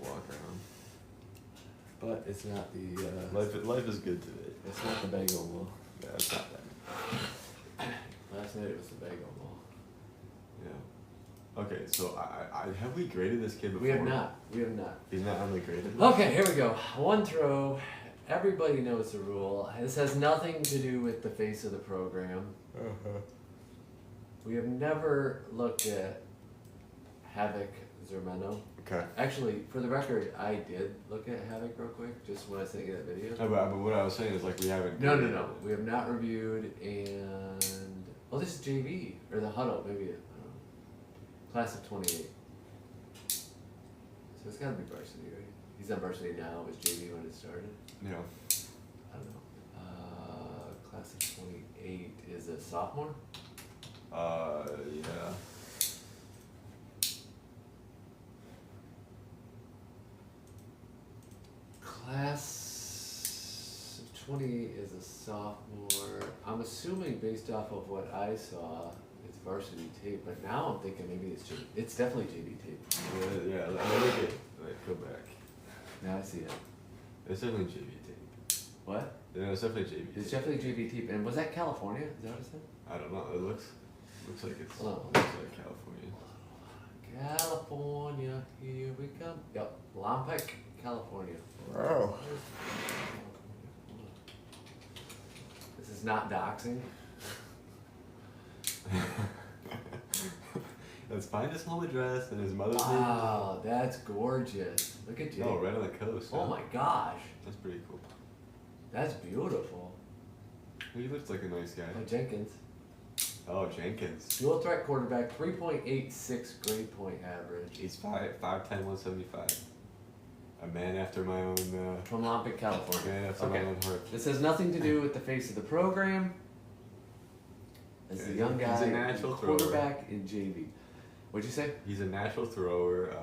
walk around. But it's not the Life is good today. it's not the bagel bowl. Yeah, it's not that. Last night it was the bagel bowl. Yeah. Okay, so I have we graded this kid before? We have not. We have not. He's not on the graded list? Okay, here we go. One throw. Everybody knows the rule. This has nothing to do with the face of the program. Uh-huh. We have never looked at Havoc Zermeno. Okay. Actually, for the record, I did look at Havoc real quick, just when I sent you that video. No, but what I was saying is like we haven't. No. We have not reviewed, and well, this is JV or the huddle, maybe. I don't know. Class of '28. So it's got to be varsity, right? He's on varsity now. It was JV when it started. Yeah. I don't know. Class of '28 is a sophomore. Yeah. Class of '28 is a sophomore. I'm assuming based off of what I saw, it's varsity tape. But now I'm thinking maybe it's JV. It's definitely JV tape. Yeah. Let me get. Go back. Now I see it. It's definitely JV tape. What? Yeah, it's definitely JV. It's definitely JV tape. And was that California? Is that what it said? I don't know. It looks like it's Oh. looks like California. California, here we come. Yep, Lompoc, California. Wow. This is not doxing. Let's find his home address and his mother's Wow, that's gorgeous. Look at name. Jake. Oh, right on the coast. Oh huh? my gosh, That's pretty cool. that's beautiful. He looks like a nice guy. Oh, Jenkins. Oh, Jenkins. Dual threat quarterback, 3.86 grade point average. He's 5'10", 175. A man after my own. From Lompoc, California. Man after my Okay. own heart. This has nothing to do with the face of the program. This is a Yeah, young guy, he's a natural thrower. quarterback in JV. What'd you say? He's a natural thrower.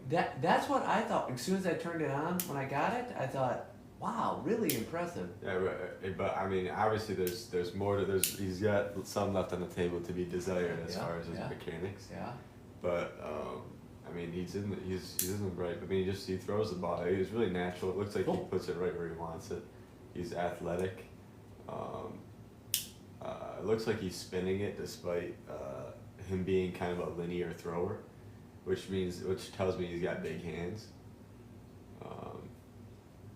That's what I thought. As soon as I turned it on, when I got it, I thought, wow, really impressive. Yeah, but I mean, obviously, there's more to he's got some left on the table to be desired as Yeah, far as his yeah. mechanics. Yeah. But I mean, he's in the right. I mean, he throws the ball. He's really natural. It looks like he Cool. puts it right where he wants it. He's athletic. It looks like he's spinning it despite him being kind of a linear thrower, which tells me he's got big hands.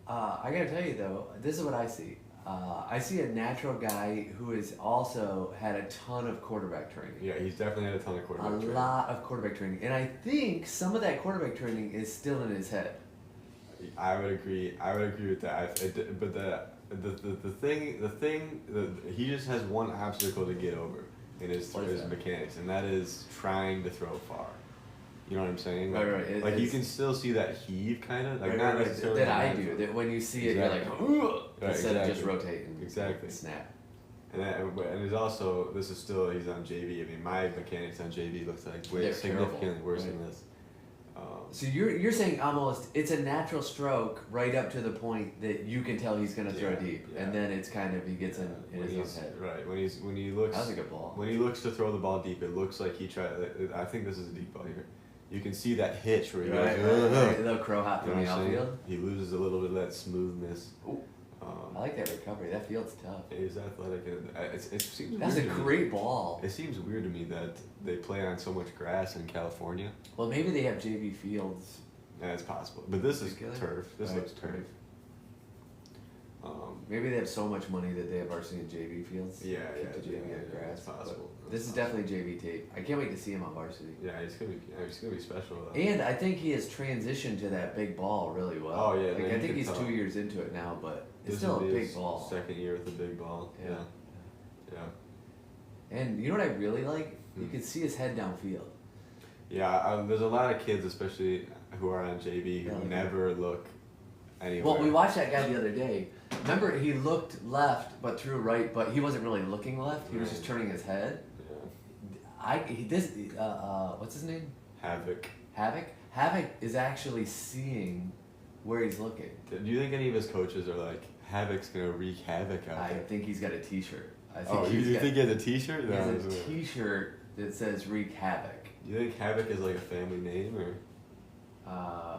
I gotta tell you though, this is what I see. I see a natural guy who has also had a ton of quarterback training. Yeah, he's definitely had a ton of quarterback A training. lot of quarterback training, and I think some of that quarterback training is still in his head. I would agree with that. He just has one obstacle to get over in his What is that? mechanics, and that is trying to throw far. You know what I'm saying? Right. Like you can still see that heave, kind of like Right, not right. necessarily. That I do. That when you see it, you're like, Exactly. "Ugh," Right, instead of just exactly. rotating. Exactly. Snap. And there's also he's on JV. I mean, my mechanics on JV looks like way They're significantly terrible, worse right. than this. So you're saying almost it's a natural stroke right up to the point that you can tell he's gonna throw Yeah, deep, yeah. and then it's kind of he gets in when his he's own head. right when he looks That was a good ball. when he looks to throw the ball deep, it looks like he tried. I think this is a deep ball here. You can see that hitch where he Right, goes. right. Little crow hop You from know the what I'm saying? outfield. He loses a little bit of that smoothness. Ooh, I like that recovery. That field's tough. He's athletic, and it seems. That's a weird to me. great ball. It seems weird to me that they play on so much grass in California. Well, maybe they have JV fields. Yeah, it's possible, but this is Particular? turf. This Right, looks turf. right. Maybe they have so much money that they have varsity and JV fields. Yeah, Keep the JV on grass. It's possible. But this is definitely JV tape. I can't wait to see him on varsity. Yeah, he's gonna be special. Though. And I think he has transitioned to that big ball really well. Oh, yeah, Like, man, I you think can he's tell. 2 years into it now, but it's This still a will be big his ball. Second year with a big ball. Yeah. Yeah. And you know what I really like? You Hmm. can see his head downfield. Yeah, there's a lot of kids, especially who are on JV, Yeah, who like- never look anywhere. Well, we watched that guy the other day. Remember, he looked left but threw right, but he wasn't really looking left. He was just turning his head. Yeah. What's his name? Havoc. Havoc. Havoc is actually seeing where he's looking. Do you think any of his coaches are like, Havoc's gonna wreak havoc out I there? think he's got a T-shirt. I think Oh, you think he has a T-shirt? he has a T-shirt that says "Wreak Havoc." You think Havoc is like a family name, or?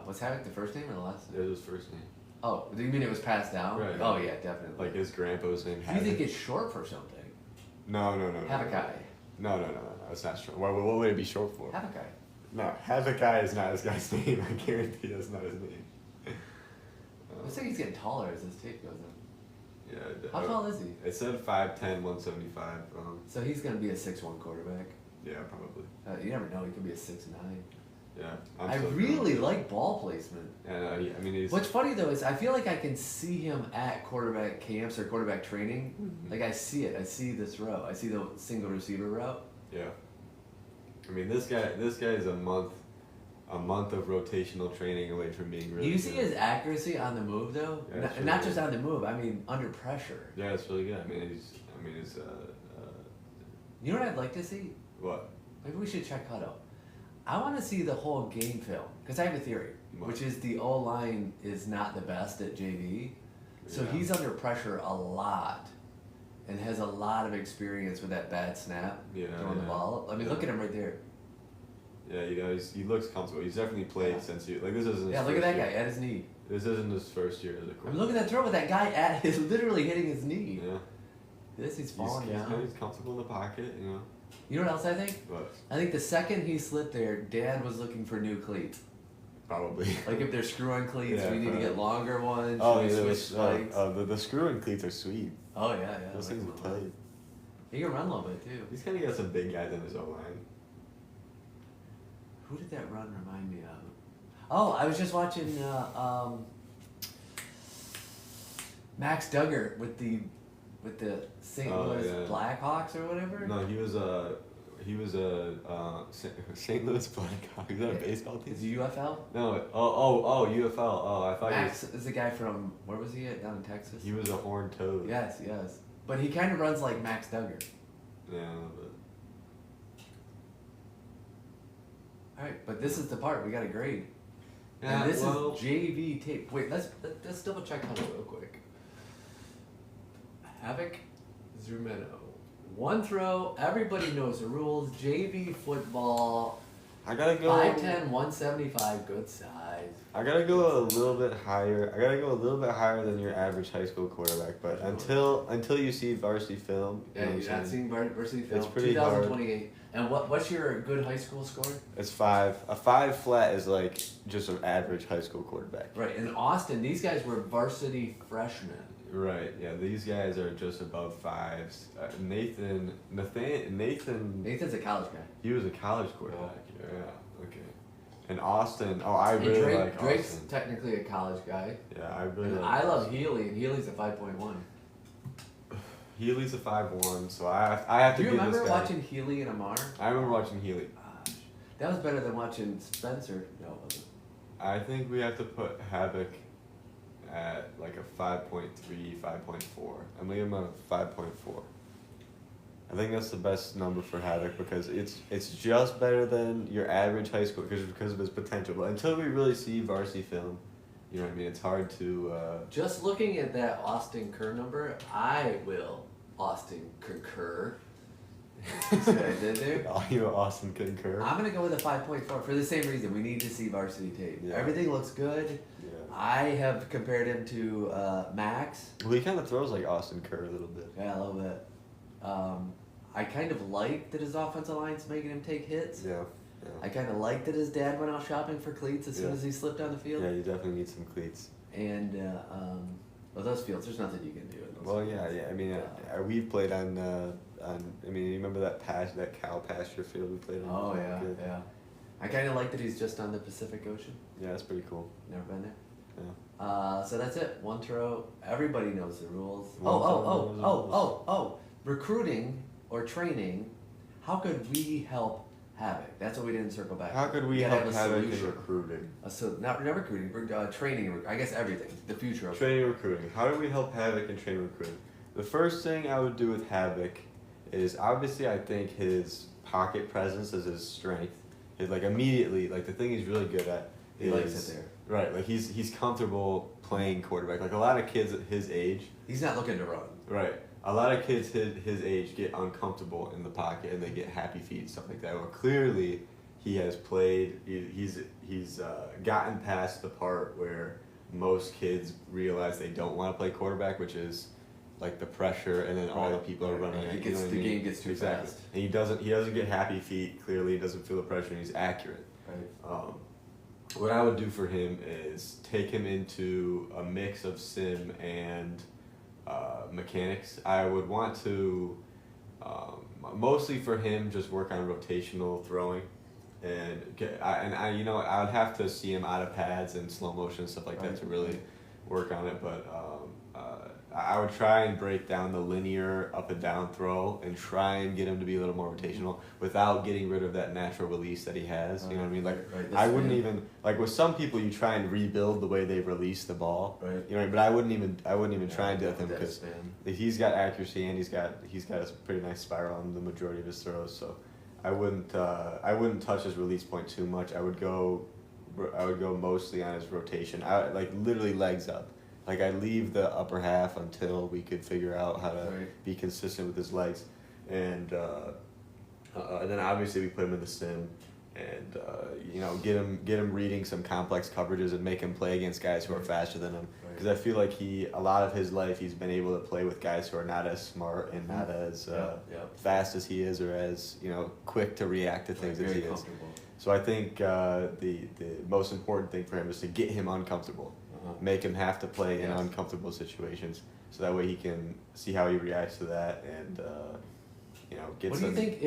Was Havoc the first name or the last It name? was his first name. Oh, do you mean it was passed down? Right. Oh yeah, definitely. Like his grandpa's name. Do you think it's short for something? No. Havoc-eye. No. It's not short. What would it be short for? Havoc-eye. No, Havoc-eye is not his guy's name. I guarantee that's not his name. Looks like he's getting taller as this tape goes on. Yeah. How tall is he? It said 5'10", 175. So he's gonna be a 6'1" quarterback. Yeah, probably. You never know. He could be a 6'9". Yeah. I still really feeling like ball placement. it. And I mean, he's. What's funny though is I feel like I can see him at quarterback camps or quarterback training. Mhm. Like I see it. I see this route. I see the single receiver route. Yeah. I mean, this guy is a month of rotational training away from being really. Do you see good. his accuracy on the move though? Yeah, it's Not really just good. on the move. I mean under pressure. Yeah, it's really good. I mean, it's You know what I'd like to see? what? Maybe we should check Hutto. I want to see the whole game film because I have a theory, What? which is the O line is not the best at JV, so Yeah. he's under pressure a lot, and has a lot of experience with that bad snap Yeah, throwing the yeah. ball. I mean, look Yeah. at him right there. Yeah, he looks comfortable. He's definitely played Yeah. since this isn't his Yeah, look at that year. guy at his knee. This isn't his first year as a I mean, quarterback. look at that throw with that guy at his literally hitting his knee. Yeah. He's falling he's, down. he's comfortable in the pocket, you know. You know what else I think? But I think the second he slipped there, Dad was looking for new cleats. probably. Like if they're screw-on cleats, Yeah, we need to probably. get longer ones. Oh, should yeah, we switch spikes? the screw-in cleats are sweet. Oh yeah. Those like things them are a lot. tight. He can run a little bit too. He's kind of got some big guys in his O-line. Who did that run remind me of? Oh, I was just watching Max Duggar with the St. Oh, Louis yeah. Blackhawks or whatever. No, he was a St. Louis Blackhawks. Is that a baseball team? Is it UFL? No, UFL. Oh, I thought Max is a guy from where was he at? Down in Texas. he was a horned toad. Yes. But he kind of runs like Max Duggar. Yeah, a little bit. All right, but this is the part we got to grade. Yeah, And this well- is JV tape. Wait, let's double check on it real quick. Havoc, Zumeno. One throw, everybody knows the rules. JV football, I gotta go. 5'10", 175, good size. I gotta go a little bit higher. I gotta go a little bit higher than your average high school quarterback. But until you see varsity film, you Yeah, know what you're I'm not saying? seeing varsity film. It's pretty hard. 2028. And what's your good high school score? It's 5. A 5 flat is like just an average high school quarterback. Right, in Austin, these guys were varsity freshmen. Right. Yeah. These guys are just above 5s. Nathan. Nathan's a college guy. He was a college quarterback. Yeah. Okay. And Austin. Oh, I And really like Drake's Austin. technically a college guy. Yeah, I really. And like I love Austin. Healy, and Healy's a 5.1. Healy's a 5'1", so I have Do to you give this remember guy. watching Healy and Amar? I remember watching Healy. Gosh, that was better than watching Spencer. No, it wasn't. I think we have to put Havoc at like a 5.3, 5.4. I'm leaving him at 5.4. I think that's the best number for Havoc because it's just better than your average high school because of his potential. But until we really see varsity film, you know what I mean. It's hard to. Just looking at that Austin Kerr number, I will Austin concur. See what I did there? All you Austin concur. I'm gonna go with a 5.4 for the same reason. We need to see varsity tape. Yeah. Everything looks good. Yeah. I have compared him to Max. Well, he kind of throws like Austin Kerr a little bit. Yeah, a little bit. I kind of like that his offensive line's making him take hits. Yeah. I kind of like that his dad went out shopping for cleats as soon Yeah. as he slipped on the field. Yeah, you definitely need some cleats. And well, those fields, there's nothing you can do in those. Well, fields. yeah. I mean, we've played on. I mean, you remember that cow pasture field we played on? Oh yeah, Good. yeah. I kind of like that he's just on the Pacific Ocean. Yeah, that's pretty cool. Never been there. Yeah. So that's it. One throw. Everybody knows the rules. One throw knows the rules. Recruiting or training. How could we help Havoc? That's what we didn't circle back. How could we gotta help have a Havoc in solution. recruiting? So not recruiting, training. I guess everything. The future of Training recruiting. How do we help Havoc in training recruiting? The first thing I would do with Havoc is obviously I think his pocket presence is his strength. His like immediately like the thing he's really good at. He likes it there. Right, like he's comfortable playing quarterback. Like a lot of kids at his age. He's not looking to run. Right. A lot of kids his age get uncomfortable in the pocket and they get happy feet and stuff like that. Well, clearly, he has played. He's gotten past the part where most kids realize they don't want to play quarterback, which is like the pressure, and then all the people are running. It you gets, know what the I mean? game gets too Exactly. fast. And he doesn't get happy feet. Clearly, he doesn't feel the pressure, and he's accurate. Right. What I would do for him is take him into a mix of sim and mechanics. I would want to mostly for him just work on rotational throwing, and I would have to see him out of pads and slow motion and stuff like that to really work on it. But I would try and break down the linear up and down throw and try and get him to be a little more rotational without getting rid of that natural release that he has. You know what I mean? Like I wouldn't even like with some people you try and rebuild the way they release the ball. Right. You know, but I wouldn't even try and do that with him because he's got accuracy and he's got a pretty nice spiral on the majority of his throws. So I wouldn't touch his release point too much. I would go mostly on his rotation. I like literally legs up. Like I leave the upper half until we could figure out how to be consistent with his legs, and then obviously we put him in the sim, and get him reading some complex coverages and make him play against guys who are faster than him. Because I feel like a lot of his life he's been able to play with guys who are not as smart and not as fast as he is, or as quick to react to things as he is. So I think the most important thing for him is to get him uncomfortable. Make him have to play in uncomfortable situations, so that way he can see how he reacts to that, and get. What do you think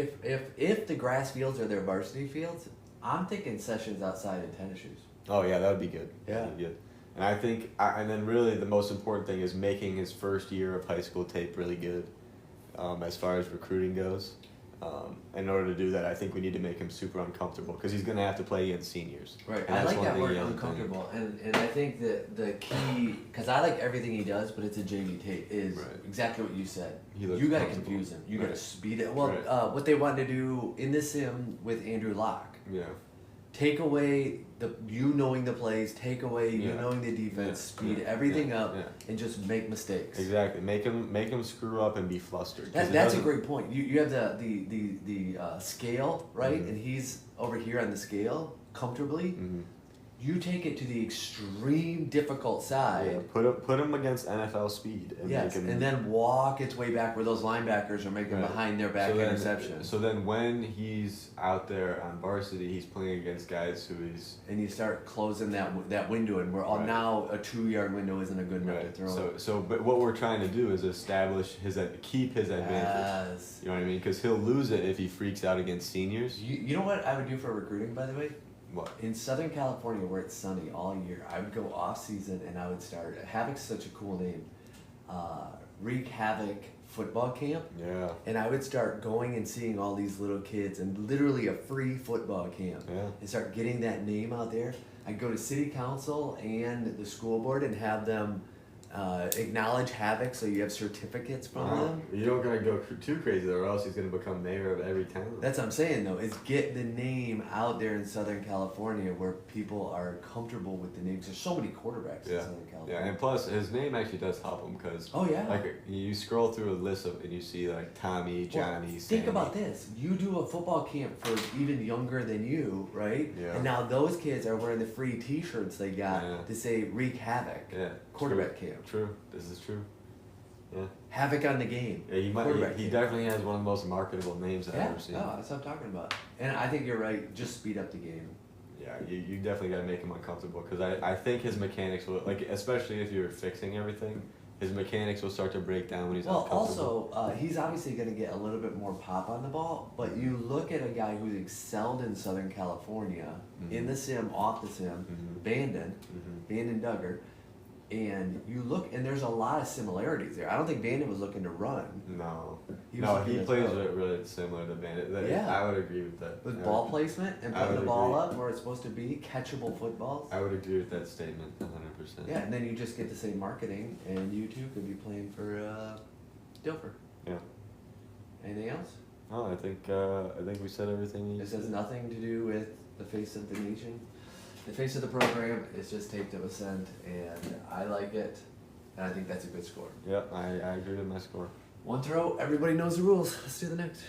if the grass fields are their varsity fields? I'm thinking sessions outside in tennis shoes. Oh yeah, that would be good. Yeah, that'd be good. And I think, and then really the most important thing is making his first year of high school tape really good, as far as recruiting goes. In order to do that, I think we need to make him super uncomfortable because he's going to have to play against seniors. Right. I like that word uncomfortable, and I think that the key, because I like everything he does, but it's a JV tape, is exactly what you said. You got to confuse him. You got to speed it. Well, what they wanted to do in the sim with Andrew Locke. Yeah. Take away knowing the plays, take away knowing the defense, speed everything up, and just make mistakes. Exactly. Make him screw up and be flustered. That's a great point. You have the scale, right? And he's over here on the scale comfortably. You take it to the extreme difficult side. Yeah, put him against NFL speed. And and then walk its way back where those linebackers are making behind their back interception. So then when he's out there on varsity, he's playing against guys who he's... And you start closing that window, and we're now a 2-yard window isn't a good enough to throw. But what we're trying to do is keep his advantage. Yes. You know what I mean? Because he'll lose it if he freaks out against seniors. You know what I would do for recruiting, by the way? What? In Southern California, where it's sunny all year, I would go off season and I would start. Havoc's such a cool name. Wreak Havoc football camp. Yeah. And I would start going and seeing all these little kids, and literally a free football camp. Yeah. And start getting that name out there. I'd go to city council and the school board and have them acknowledge Havoc, so you have certificates from them. You don't gotta go too crazy though, or else he's gonna become mayor of every town. That's what I'm saying though, is get the name out there in Southern California where people are comfortable with the names. There's so many quarterbacks in Southern California. Yeah, and plus his name actually does help him because like you scroll through a list and you see like Tommy, Johnny, Sammy. Think about this. You do a football camp for even younger than you, right? Yeah. And now those kids are wearing the free T-shirts they got to say "Wreak Havoc." Yeah. Quarterback camp. True. This is true. Yeah. Havoc on the game. Yeah, he definitely has one of the most marketable names I've ever seen. Yeah, that's what I'm talking about. And I think you're right. Just speed up the game. Yeah, you definitely got to make him uncomfortable because I think his mechanics will, like, especially if you're fixing everything, his mechanics will start to break down when he's uncomfortable. Also, he's obviously going to get a little bit more pop on the ball, but you look at a guy who's excelled in Southern California, in the sim, off the sim, Bandon Duggar, and you look, and there's a lot of similarities there. I don't think Bandon was looking to run. No. He plays really similar to Bandon. I would agree with that. With ball placement and putting the ball up where it's supposed to be, catchable footballs. I would agree with that statement 100%. Yeah, and then you just get the same marketing, and you too could be playing for Dilfer. Yeah. Anything else? No, I think we said everything. This has nothing to do with the face of the nation. The face of the program is just taped to Ascent, and I like it, and I think that's a good score. Yeah, I agree with my score. One throw, everybody knows the rules. Let's do the next.